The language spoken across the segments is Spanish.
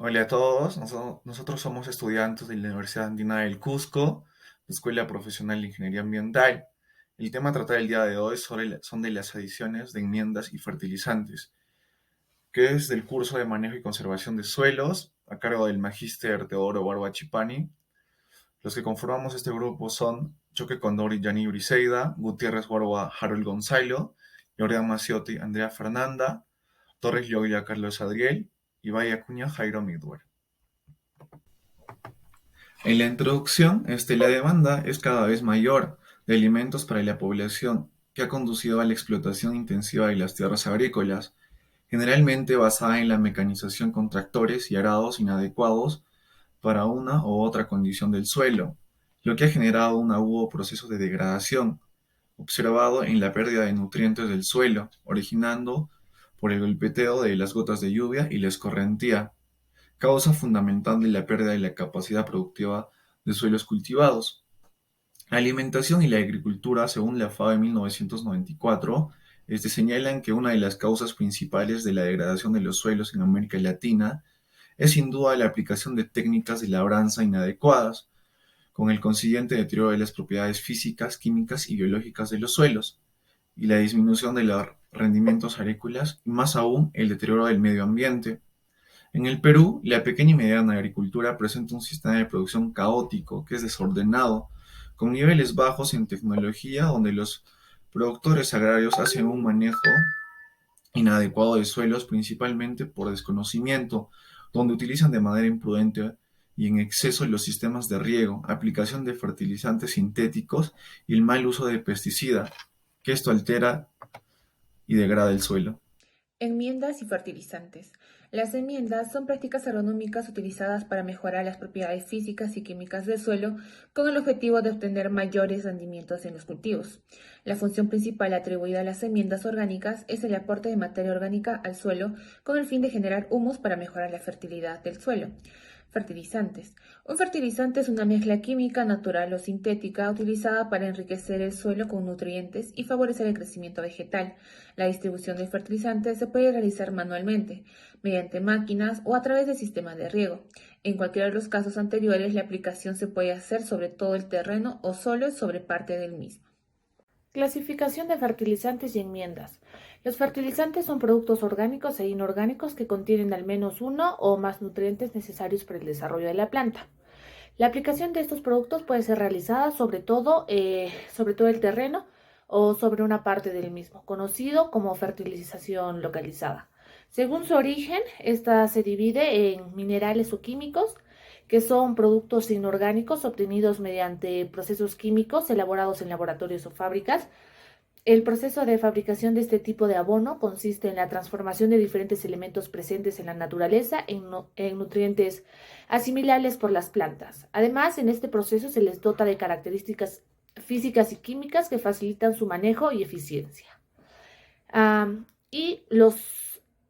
Hola a todos, nosotros somos estudiantes de la Universidad Andina del Cusco, Escuela Profesional de Ingeniería Ambiental. El tema a tratar el día de hoy son de las adiciones de enmiendas y fertilizantes, que es del curso de Manejo y Conservación de Suelos, a cargo del magíster Teodoro Barba Chipani. Los que conformamos este grupo son Choque Condori Gianni Briseida, Gutiérrez Barba Harold Gonzalo, Jordan Maciotti Andrea Fernanda, Torres Llobia Carlos Adriel y Valle Acuña Jairo Midwer. En la introducción, la demanda es cada vez mayor de alimentos para la población, que ha conducido a la explotación intensiva de las tierras agrícolas, generalmente basada en la mecanización con tractores y arados inadecuados para una u otra condición del suelo, lo que ha generado un agudo proceso de degradación, observado en la pérdida de nutrientes del suelo, originando por el golpeteo de las gotas de lluvia y la escorrentía, causa fundamental de la pérdida de la capacidad productiva de suelos cultivados. La alimentación y la agricultura, según la FAO de 1994, señalan que una de las causas principales de la degradación de los suelos en América Latina es sin duda la aplicación de técnicas de labranza inadecuadas, con el consiguiente deterioro de las propiedades físicas, químicas y biológicas de los suelos, y la disminución de los rendimientos agrícolas, y más aún el deterioro del medio ambiente. En el Perú, la pequeña y mediana agricultura presenta un sistema de producción caótico, que es desordenado, con niveles bajos en tecnología, donde los productores agrarios hacen un manejo inadecuado de suelos, principalmente por desconocimiento, donde utilizan de manera imprudente y en exceso los sistemas de riego, aplicación de fertilizantes sintéticos y el mal uso de pesticidas, que esto altera y degrada el suelo. Enmiendas y fertilizantes. Las enmiendas son prácticas agronómicas utilizadas para mejorar las propiedades físicas y químicas del suelo con el objetivo de obtener mayores rendimientos en los cultivos. La función principal atribuida a las enmiendas orgánicas es el aporte de materia orgánica al suelo con el fin de generar humus para mejorar la fertilidad del suelo. Fertilizantes. Un fertilizante es una mezcla química, natural o sintética utilizada para enriquecer el suelo con nutrientes y favorecer el crecimiento vegetal. La distribución del fertilizante se puede realizar manualmente, mediante máquinas o a través de sistemas de riego. En cualquiera de los casos anteriores, la aplicación se puede hacer sobre todo el terreno o solo sobre parte del mismo. Clasificación de fertilizantes y enmiendas. Los fertilizantes son productos orgánicos e inorgánicos que contienen al menos uno o más nutrientes necesarios para el desarrollo de la planta. La aplicación de estos productos puede ser realizada sobre todo el terreno o sobre una parte del mismo, conocido como fertilización localizada. Según su origen, esta se divide en minerales o químicos, que son productos inorgánicos obtenidos mediante procesos químicos elaborados en laboratorios o fábricas. El proceso de fabricación de este tipo de abono consiste en la transformación de diferentes elementos presentes en la naturaleza en nutrientes asimilables por las plantas. Además, en este proceso se les dota de características físicas y químicas que facilitan su manejo y eficiencia. Y los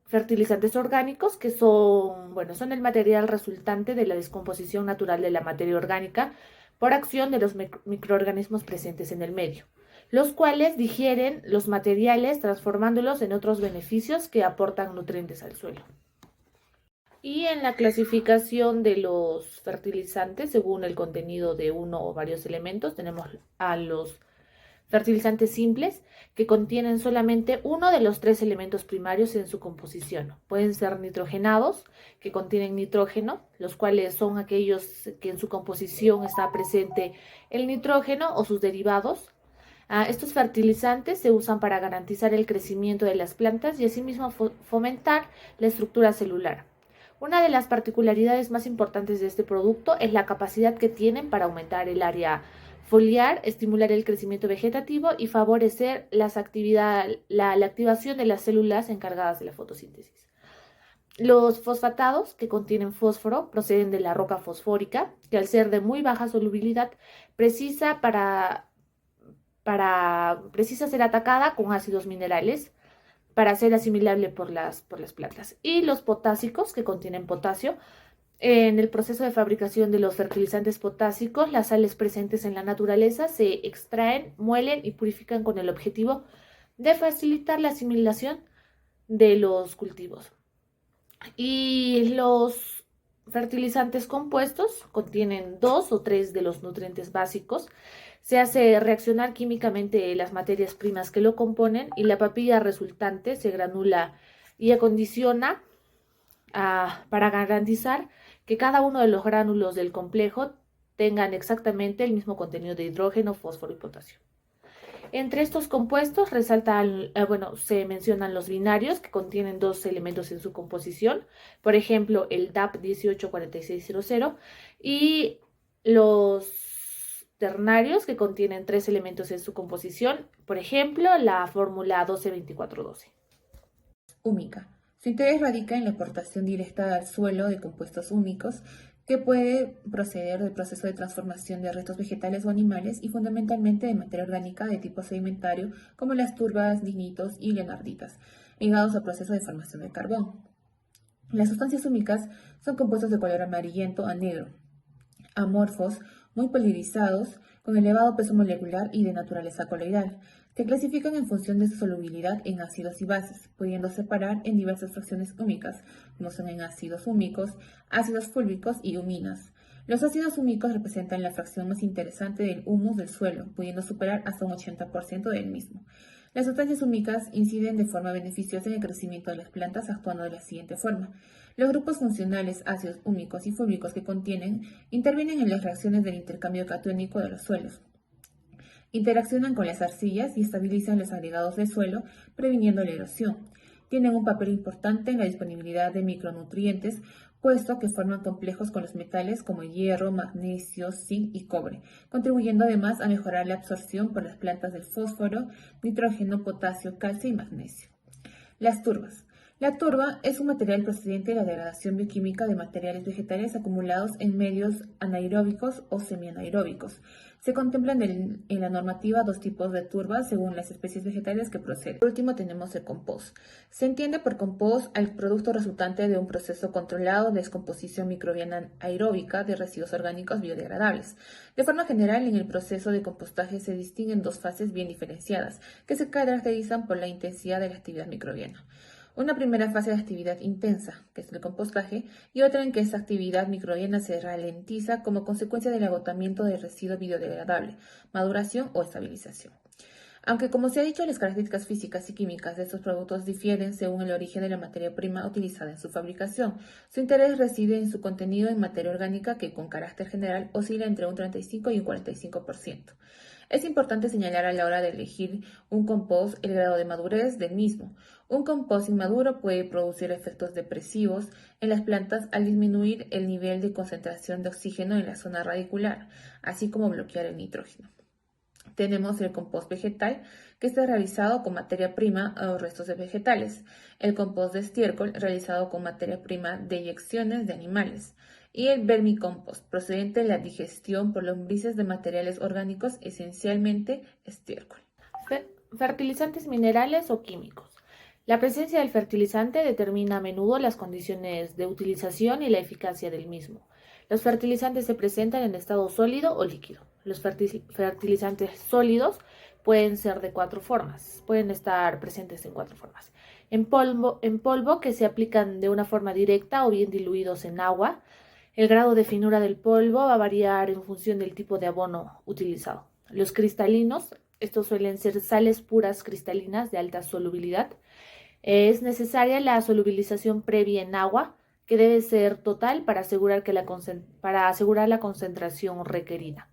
fertilizantes orgánicos, que son el material resultante de la descomposición natural de la materia orgánica por acción de los microorganismos presentes en el medio, los cuales digieren los materiales transformándolos en otros beneficios que aportan nutrientes al suelo. Y en la clasificación de los fertilizantes, según el contenido de uno o varios elementos, tenemos a los fertilizantes simples que contienen solamente uno de los tres elementos primarios en su composición. Pueden ser nitrogenados, que contienen nitrógeno, los cuales son aquellos que en su composición está presente el nitrógeno o sus derivados. Estos fertilizantes se usan para garantizar el crecimiento de las plantas y asimismo fomentar la estructura celular. Una de las particularidades más importantes de este producto es la capacidad que tienen para aumentar el área foliar, estimular el crecimiento vegetativo y favorecer la activación de las células encargadas de la fotosíntesis. Los fosfatados, que contienen fósforo, proceden de la roca fosfórica, que al ser de muy baja solubilidad, precisa, precisa ser atacada con ácidos minerales para ser asimilable por las plantas. Y los potásicos, que contienen potasio. En el proceso de fabricación de los fertilizantes potásicos, las sales presentes en la naturaleza se extraen, muelen y purifican con el objetivo de facilitar la asimilación de los cultivos. Y los fertilizantes compuestos contienen 2 o 3 de los nutrientes básicos. Se hace reaccionar químicamente las materias primas que lo componen y la papilla resultante se granula y acondiciona para garantizar que cada uno de los gránulos del complejo tengan exactamente el mismo contenido de hidrógeno, fósforo y potasio. Entre estos compuestos se mencionan los binarios que contienen 2 elementos en su composición, por ejemplo el DAP 184600, y los ternarios que contienen 3 elementos en su composición, por ejemplo la fórmula 122412. Húmica. Su interés radica en la aportación directa al suelo de compuestos húmicos que puede proceder del proceso de transformación de restos vegetales o animales y fundamentalmente de materia orgánica de tipo sedimentario como las turbas, lignitos y leonarditas, ligados al proceso de formación del carbón. Las sustancias húmicas son compuestos de color amarillento a negro, amorfos, muy polarizados, con elevado peso molecular y de naturaleza coloidal. Se clasifican en función de su solubilidad en ácidos y bases, pudiendo separar en diversas fracciones húmicas, como son en ácidos húmicos, ácidos fúlvicos y huminas. Los ácidos húmicos representan la fracción más interesante del humus del suelo, pudiendo superar hasta un 80% del mismo. Las sustancias húmicas inciden de forma beneficiosa en el crecimiento de las plantas actuando de la siguiente forma. Los grupos funcionales ácidos húmicos y fúlvicos que contienen intervienen en las reacciones del intercambio catiónico de los suelos. Interaccionan con las arcillas y estabilizan los agregados del suelo, previniendo la erosión. Tienen un papel importante en la disponibilidad de micronutrientes, puesto que forman complejos con los metales como hierro, magnesio, zinc y cobre, contribuyendo además a mejorar la absorción por las plantas del fósforo, nitrógeno, potasio, calcio y magnesio. Las turbas. La turba es un material procedente de la degradación bioquímica de materiales vegetales acumulados en medios anaeróbicos o semianaeróbicos. Se contemplan en la normativa 2 tipos de turbas según las especies vegetales que proceden. Por último tenemos el compost. Se entiende por compost al producto resultante de un proceso controlado de descomposición microbiana aeróbica de residuos orgánicos biodegradables. De forma general, en el proceso de compostaje se distinguen 2 fases bien diferenciadas, que se caracterizan por la intensidad de la actividad microbiana. Una primera fase de actividad intensa, que es el compostaje, y otra en que esa actividad microbiana se ralentiza como consecuencia del agotamiento del residuo biodegradable, maduración o estabilización. Aunque, como se ha dicho, las características físicas y químicas de estos productos difieren según el origen de la materia prima utilizada en su fabricación, su interés reside en su contenido en materia orgánica que, con carácter general, oscila entre un 35 y un 45%. Es importante señalar a la hora de elegir un compost el grado de madurez del mismo. Un compost inmaduro puede producir efectos depresivos en las plantas al disminuir el nivel de concentración de oxígeno en la zona radicular, así como bloquear el nitrógeno. Tenemos el compost vegetal, que está realizado con materia prima o restos de vegetales. El compost de estiércol, realizado con materia prima de eyecciones de animales. Y el vermicompost, procedente de la digestión por lombrices de materiales orgánicos, esencialmente estiércol. Fertilizantes minerales o químicos. La presencia del fertilizante determina a menudo las condiciones de utilización y la eficacia del mismo. Los fertilizantes se presentan en estado sólido o líquido. Los fertilizantes sólidos pueden ser de 4 formas, pueden estar presentes en 4 formas. En polvo que se aplican de una forma directa o bien diluidos en agua. El grado de finura del polvo va a variar en función del tipo de abono utilizado. Los cristalinos, estos suelen ser sales puras cristalinas de alta solubilidad. Es necesaria la solubilización previa en agua, que debe ser total para asegurar la concentración requerida.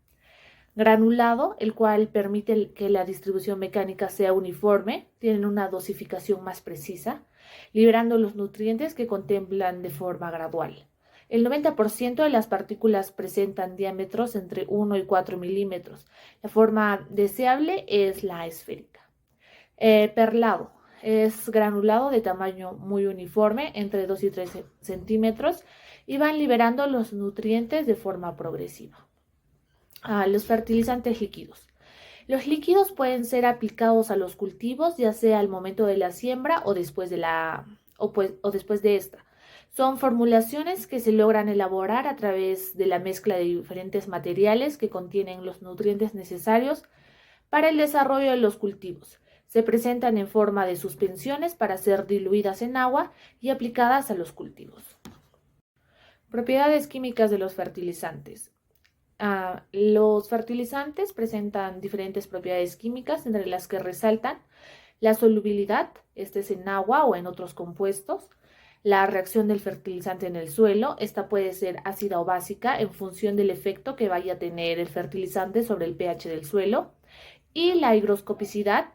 Granulado, el cual permite que la distribución mecánica sea uniforme, tienen una dosificación más precisa, liberando los nutrientes que contemplan de forma gradual. El 90% de las partículas presentan diámetros entre 1 y 4 milímetros. La forma deseable es la esférica. Perlado. Es granulado de tamaño muy uniforme, entre 2 y 3 centímetros, y van liberando los nutrientes de forma progresiva. Los fertilizantes líquidos. Los líquidos pueden ser aplicados a los cultivos, ya sea al momento de la siembra o después de esta. Son formulaciones que se logran elaborar a través de la mezcla de diferentes materiales que contienen los nutrientes necesarios para el desarrollo de los cultivos. Se presentan en forma de suspensiones para ser diluidas en agua y aplicadas a los cultivos. Propiedades químicas de los fertilizantes. Los fertilizantes presentan diferentes propiedades químicas, entre las que resaltan la solubilidad, este es en agua o en otros compuestos, la reacción del fertilizante en el suelo, esta puede ser ácida o básica en función del efecto que vaya a tener el fertilizante sobre el pH del suelo, y la higroscopicidad,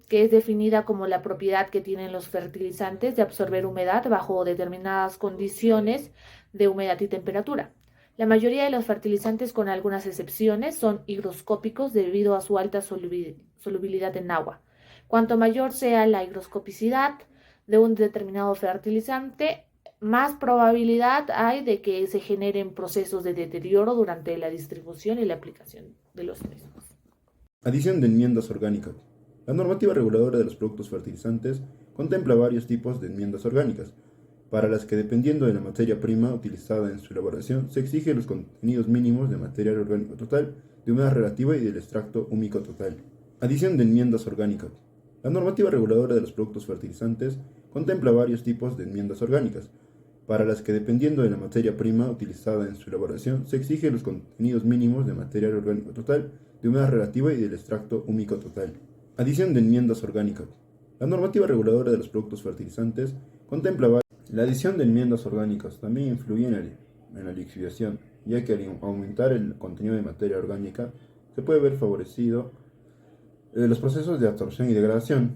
que es definida como la propiedad que tienen los fertilizantes de absorber humedad bajo determinadas condiciones de humedad y temperatura. La mayoría de los fertilizantes, con algunas excepciones, son higroscópicos debido a su alta solubilidad en agua. Cuanto mayor sea la higroscopicidad de un determinado fertilizante, más probabilidad hay de que se generen procesos de deterioro durante la distribución y la aplicación de los mismos. Adición de enmiendas orgánicas. La normativa reguladora de los productos fertilizantes contempla varios tipos de enmiendas orgánicas, para las que, dependiendo de la materia prima utilizada en su elaboración, se exigen los contenidos mínimos de material orgánico total, de humedad relativa y del extracto húmico total. Adición de enmiendas orgánicas. La normativa reguladora de los productos fertilizantes contempla varios tipos de enmiendas orgánicas, para las que, dependiendo de la materia prima utilizada en su elaboración, se exigen los contenidos mínimos de material orgánico total, de humedad relativa y del extracto húmico total. Adición de enmiendas orgánicas. La normativa reguladora de los productos fertilizantes contempla la adición de enmiendas orgánicas también influye en la lixiviación, ya que al aumentar el contenido de materia orgánica se puede ver favorecido los procesos de absorción y degradación.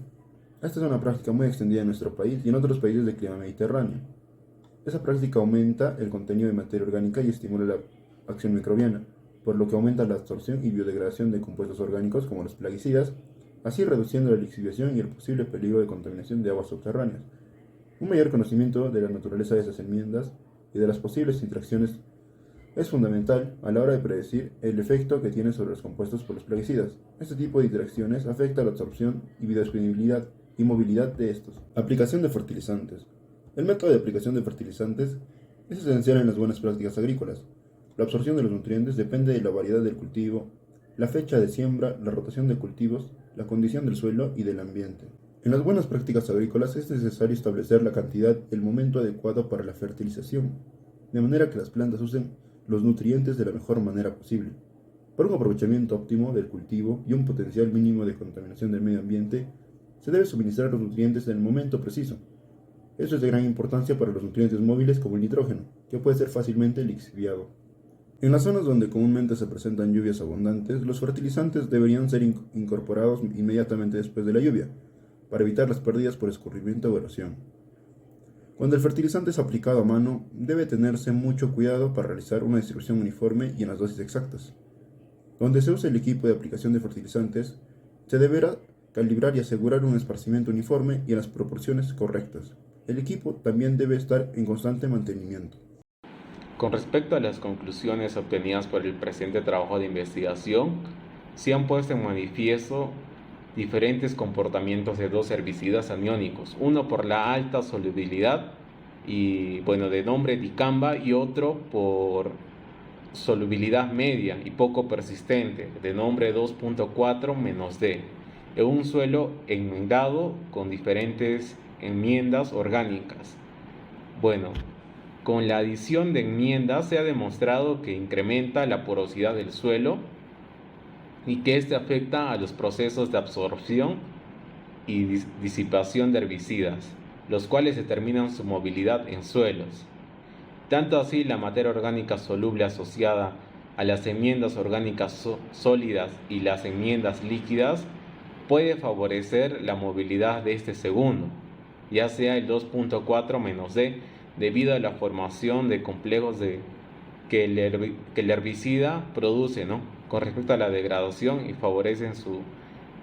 Esta es una práctica muy extendida en nuestro país y en otros países del clima mediterráneo. Esa práctica aumenta el contenido de materia orgánica y estimula la acción microbiana, por lo que aumenta la absorción y biodegradación de compuestos orgánicos como los plaguicidas, así reduciendo la lixiviación y el posible peligro de contaminación de aguas subterráneas. Un mayor conocimiento de la naturaleza de esas enmiendas y de las posibles interacciones es fundamental a la hora de predecir el efecto que tienen sobre los compuestos por los plaguicidas. Este tipo de interacciones afecta la absorción y biodisponibilidad y movilidad de estos. Aplicación de fertilizantes. El método de aplicación de fertilizantes es esencial en las buenas prácticas agrícolas. La absorción de los nutrientes depende de la variedad del cultivo, la fecha de siembra, la rotación de cultivos, la condición del suelo y del ambiente. En las buenas prácticas agrícolas es necesario establecer la cantidad y el momento adecuado para la fertilización, de manera que las plantas usen los nutrientes de la mejor manera posible. Para un aprovechamiento óptimo del cultivo y un potencial mínimo de contaminación del medio ambiente, se debe suministrar los nutrientes en el momento preciso. Esto es de gran importancia para los nutrientes móviles como el nitrógeno, que puede ser fácilmente lixiviado. En las zonas donde comúnmente se presentan lluvias abundantes, los fertilizantes deberían ser incorporados inmediatamente después de la lluvia, para evitar las pérdidas por escurrimiento o erosión. Cuando el fertilizante es aplicado a mano, debe tenerse mucho cuidado para realizar una distribución uniforme y en las dosis exactas. Donde se usa el equipo de aplicación de fertilizantes, se deberá calibrar y asegurar un esparcimiento uniforme y en las proporciones correctas. El equipo también debe estar en constante mantenimiento. Con respecto a las conclusiones obtenidas por el presente trabajo de investigación, se han puesto en manifiesto diferentes comportamientos de dos herbicidas aniónicos, uno por la alta solubilidad de nombre dicamba, y otro por solubilidad media y poco persistente, de nombre 2.4-D, en un suelo enmendado con diferentes enmiendas orgánicas. Con la adición de enmiendas se ha demostrado que incrementa la porosidad del suelo y que este afecta a los procesos de absorción y disipación de herbicidas, los cuales determinan su movilidad en suelos. Tanto así, la materia orgánica soluble asociada a las enmiendas orgánicas sólidas y las enmiendas líquidas puede favorecer la movilidad de este segundo, ya sea el 2.4-D, debido a la formación de complejos que el herbicida produce, con respecto a la degradación, y favorecen su